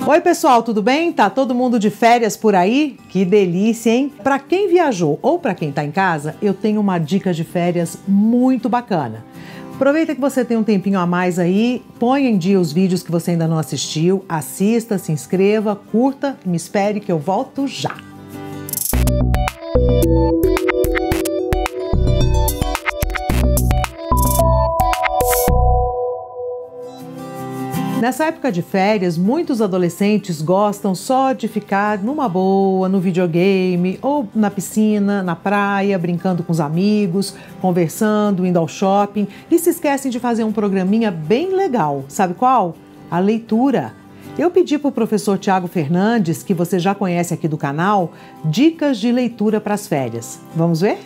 Oi pessoal, tudo bem? Tá todo mundo de férias por aí? Que delícia, hein? Para quem viajou ou para quem tá em casa, eu tenho uma dica de férias muito bacana. Aproveita que você tem um tempinho a mais aí, põe em dia os vídeos que você ainda não assistiu, assista, se inscreva, curta e me espere que eu volto já. Nessa época de férias, muitos adolescentes gostam só de ficar numa boa, no videogame, ou na piscina, na praia, brincando com os amigos, conversando, indo ao shopping e se esquecem de fazer um programinha bem legal. Sabe qual? A leitura. Eu pedi para o professor Tiago Fernandes, que você já conhece aqui do canal, dicas de leitura para as férias. Vamos ver?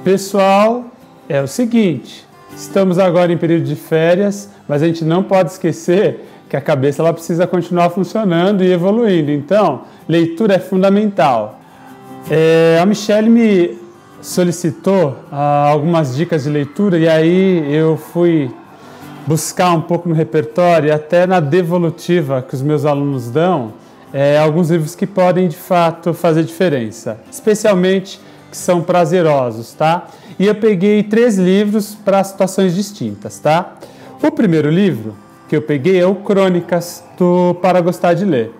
Pessoal, é o seguinte, estamos agora em período de férias, mas a gente não pode esquecer que a cabeça ela precisa continuar funcionando e evoluindo. Então, leitura é fundamental. A Michelle me solicitou algumas dicas de leitura e aí eu fui buscar um pouco no repertório e até na devolutiva que os meus alunos dão, alguns livros que podem de fato fazer diferença, especialmente que são prazerosos, tá? E eu peguei 3 livros para situações distintas, tá? O primeiro livro que eu peguei é o Crônicas, do Para Gostar de Ler.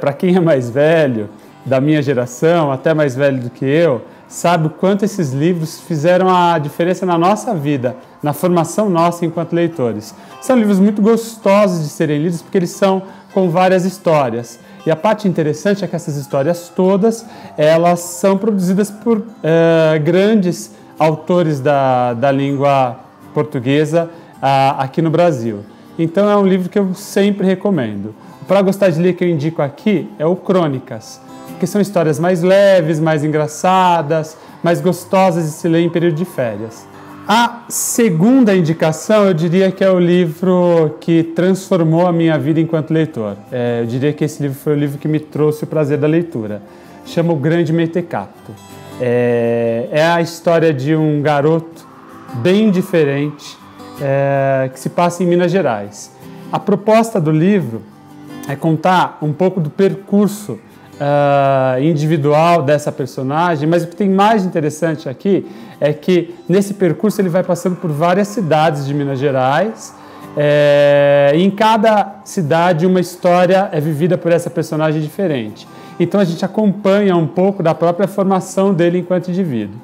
Para quem é mais velho, da minha geração, até mais velho do que eu, sabe o quanto esses livros fizeram a diferença na nossa vida, na formação nossa enquanto leitores. São livros muito gostosos de serem lidos porque eles são com várias histórias. E a parte interessante é que essas histórias todas, elas são produzidas por grandes autores da língua portuguesa aqui no Brasil. Então é um livro que eu sempre recomendo. Para Gostar de Ler que eu indico aqui é o Crônicas, que são histórias mais leves, mais engraçadas, mais gostosas de se ler em período de férias. A segunda indicação eu diria que é o livro que transformou a minha vida enquanto leitor. Eu diria que esse livro foi o livro que me trouxe o prazer da leitura. Chama O Grande Mentecapto. É a história de um garoto bem diferente, que se passa em Minas Gerais. A proposta do livro é contar um pouco do percurso individual dessa personagem, mas o que tem mais interessante aqui é que nesse percurso ele vai passando por várias cidades de Minas Gerais, e em cada cidade uma história é vivida por essa personagem diferente. Então a gente acompanha um pouco da própria formação dele enquanto indivíduo.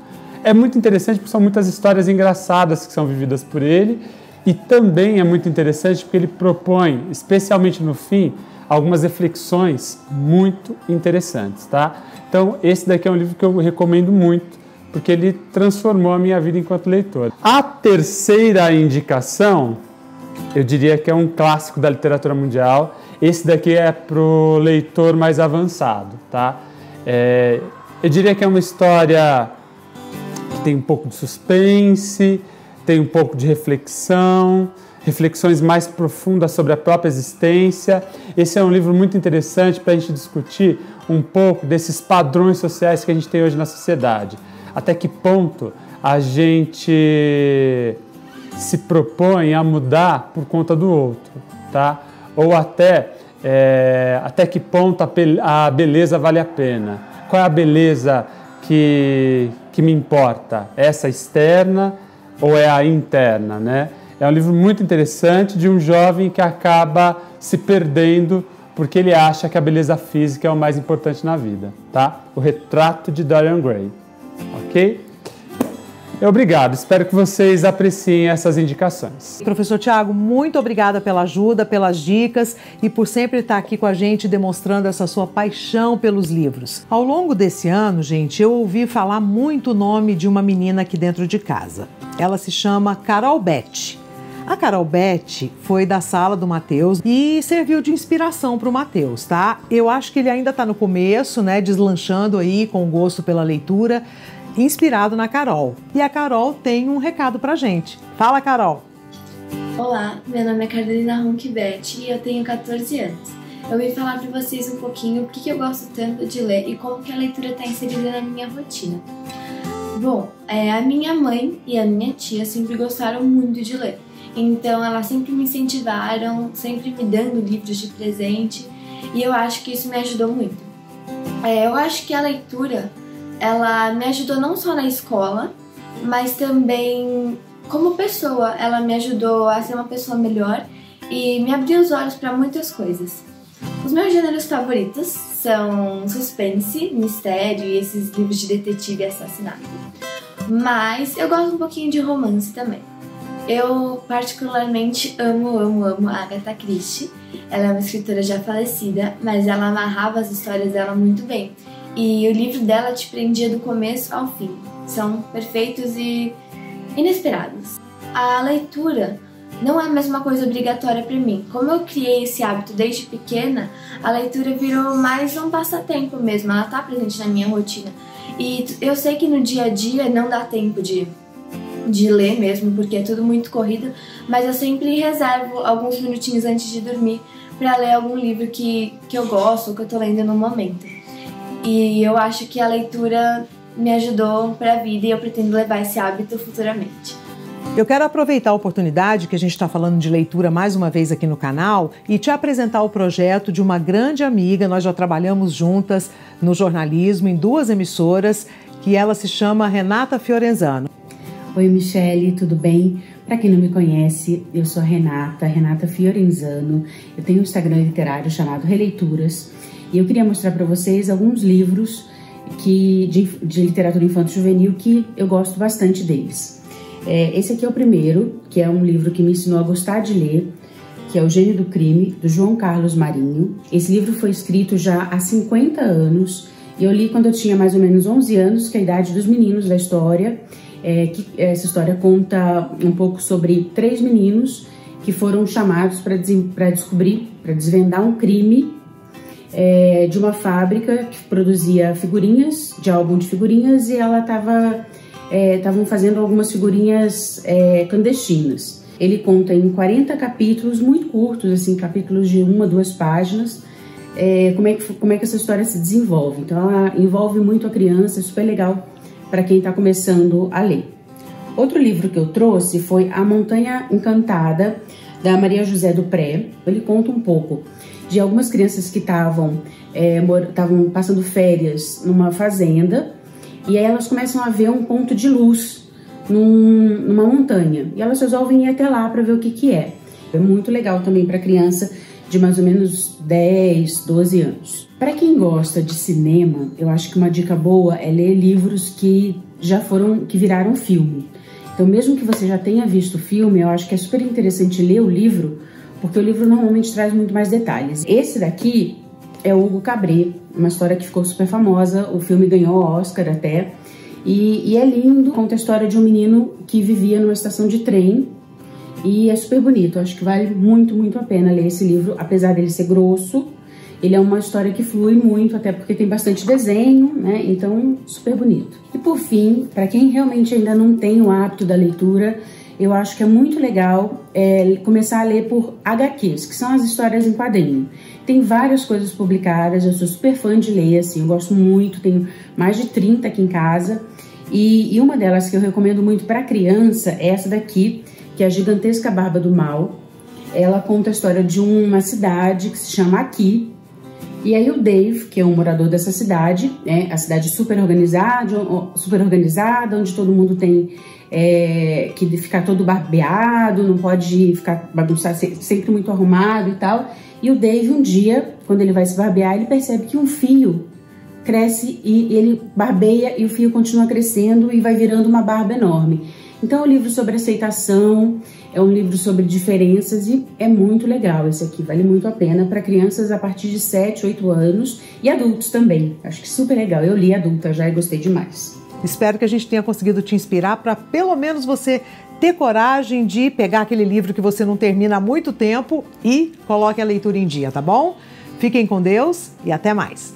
É muito interessante porque são muitas histórias engraçadas que são vividas por ele e também é muito interessante porque ele propõe, especialmente no fim, algumas reflexões muito interessantes, tá? Então esse daqui é um livro que eu recomendo muito porque ele transformou a minha vida enquanto leitor. A terceira indicação, eu diria que é um clássico da literatura mundial. Esse daqui é para o leitor mais avançado, tá? Eu diria que é uma história tem um pouco de suspense, tem um pouco de reflexão, reflexões mais profundas sobre a própria existência. Esse é um livro muito interessante para a gente discutir um pouco desses padrões sociais que a gente tem hoje na sociedade. Até que ponto a gente se propõe a mudar por conta do outro, tá? Ou até que ponto a beleza vale a pena. Qual é a beleza que me importa? Essa externa ou é a interna, né? É um livro muito interessante de um jovem que acaba se perdendo porque ele acha que a beleza física é o mais importante na vida, tá? O Retrato de Dorian Gray, ok? Obrigado, espero que vocês apreciem essas indicações. Professor Tiago, muito obrigada pela ajuda, pelas dicas e por sempre estar aqui com a gente demonstrando essa sua paixão pelos livros. Ao longo desse ano, gente, eu ouvi falar muito o nome de uma menina aqui dentro de casa. Ela se chama Carol Beth. A Carol Beth foi da sala do Matheus e serviu de inspiração para o Matheus, tá? Eu acho que ele ainda está no começo, né, deslanchando aí com o gosto pela leitura, inspirado na Carol. E a Carol tem um recado pra gente. Fala, Carol! Olá, meu nome é Carolina Ronquibet e eu tenho 14 anos. Eu vim falar pra vocês um pouquinho por que eu gosto tanto de ler e como que a leitura está inserida na minha rotina. Bom, a minha mãe e a minha tia sempre gostaram muito de ler. Então elas sempre me incentivaram, sempre me dando livros de presente. e eu acho que isso me ajudou muito. Eu acho que a leitura, ela me ajudou não só na escola, mas também como pessoa. Ela me ajudou a ser uma pessoa melhor e me abriu os olhos para muitas coisas. Os meus gêneros favoritos são suspense, mistério e esses livros de detetive e assassinato. Mas eu gosto um pouquinho de romance também. Eu particularmente amo a Agatha Christie. Ela é uma escritora já falecida, mas ela amarrava as histórias dela muito bem. E o livro dela te prendia do começo ao fim. São perfeitos e inesperados. A leitura não é mais uma coisa obrigatória para mim. Como eu criei esse hábito desde pequena, a leitura virou mais um passatempo mesmo. Ela está presente na minha rotina. E eu sei que no dia a dia não dá tempo de ler mesmo, porque é tudo muito corrido, mas eu sempre reservo alguns minutinhos antes de dormir para ler algum livro que eu gosto, que eu tô lendo no momento. E eu acho que a leitura me ajudou para a vida e eu pretendo levar esse hábito futuramente. Eu quero aproveitar a oportunidade que a gente está falando de leitura mais uma vez aqui no canal e te apresentar o projeto de uma grande amiga. Nós já trabalhamos juntas no jornalismo em 2 emissoras, que ela se chama Renata Fiorenzano. Oi, Michele, tudo bem? Para quem não me conhece, eu sou a Renata Fiorenzano. Eu tenho um Instagram literário chamado Releituras e eu queria mostrar para vocês alguns livros de literatura infanto-juvenil que eu gosto bastante deles. Esse aqui é o primeiro, que é um livro que me ensinou a gostar de ler, que é O Gênio do Crime, do João Carlos Marinho. Esse livro foi escrito já há 50 anos e eu li quando eu tinha mais ou menos 11 anos, que é a idade dos meninos da história. Essa história conta um pouco sobre 3 meninos que foram chamados para desvendar um crime de uma fábrica que produzia figurinhas, de álbum de figurinhas, e ela estavam fazendo algumas figurinhas clandestinas. Ele conta em 40 capítulos, muito curtos, assim, capítulos de 1 a 2 páginas, como é que essa história se desenvolve. Então ela envolve muito a criança, é super legal para quem está começando a ler. Outro livro que eu trouxe foi A Montanha Encantada, da Maria José do Pré. Ele conta um pouco de algumas crianças que estavam passando férias numa fazenda, e aí elas começam a ver um ponto de luz numa montanha, e elas resolvem ir até lá para ver o que é. É muito legal também para criança de mais ou menos 10, 12 anos. Para quem gosta de cinema, eu acho que uma dica boa é ler livros que viraram filme. Então, mesmo que você já tenha visto o filme, eu acho que é super interessante ler o livro, porque o livro normalmente traz muito mais detalhes. Esse daqui é o Hugo Cabret, uma história que ficou super famosa, o filme ganhou Oscar até, e é lindo, conta a história de um menino que vivia numa estação de trem, e é super bonito. Eu acho que vale muito a pena ler esse livro, apesar dele ser grosso. Ele é uma história que flui muito, até porque tem bastante desenho, né? Então, super bonito. E por fim, para quem realmente ainda não tem o hábito da leitura, eu acho que é muito legal começar a ler por HQs, que são as histórias em quadrinho. Tem várias coisas publicadas, eu sou super fã de ler, assim, eu gosto muito, tenho mais de 30 aqui em casa. E uma delas que eu recomendo muito para criança é essa daqui, que é A Gigantesca Barba do Mal. Ela conta a história de uma cidade que se chama Aqui. E aí o Dave, que é um morador dessa cidade, a cidade super organizada, onde todo mundo tem que ficar todo barbeado, não pode ficar bagunçado, sempre muito arrumado e tal. E o Dave, um dia, quando ele vai se barbear, ele percebe que um fio cresce e ele barbeia e o fio continua crescendo e vai virando uma barba enorme. Então é um livro sobre aceitação, é um livro sobre diferenças e é muito legal esse aqui, vale muito a pena para crianças a partir de 7, 8 anos e adultos também. Acho que super legal, eu li adulta já e gostei demais. Espero que a gente tenha conseguido te inspirar para pelo menos você ter coragem de pegar aquele livro que você não termina há muito tempo e coloque a leitura em dia, tá bom? Fiquem com Deus e até mais!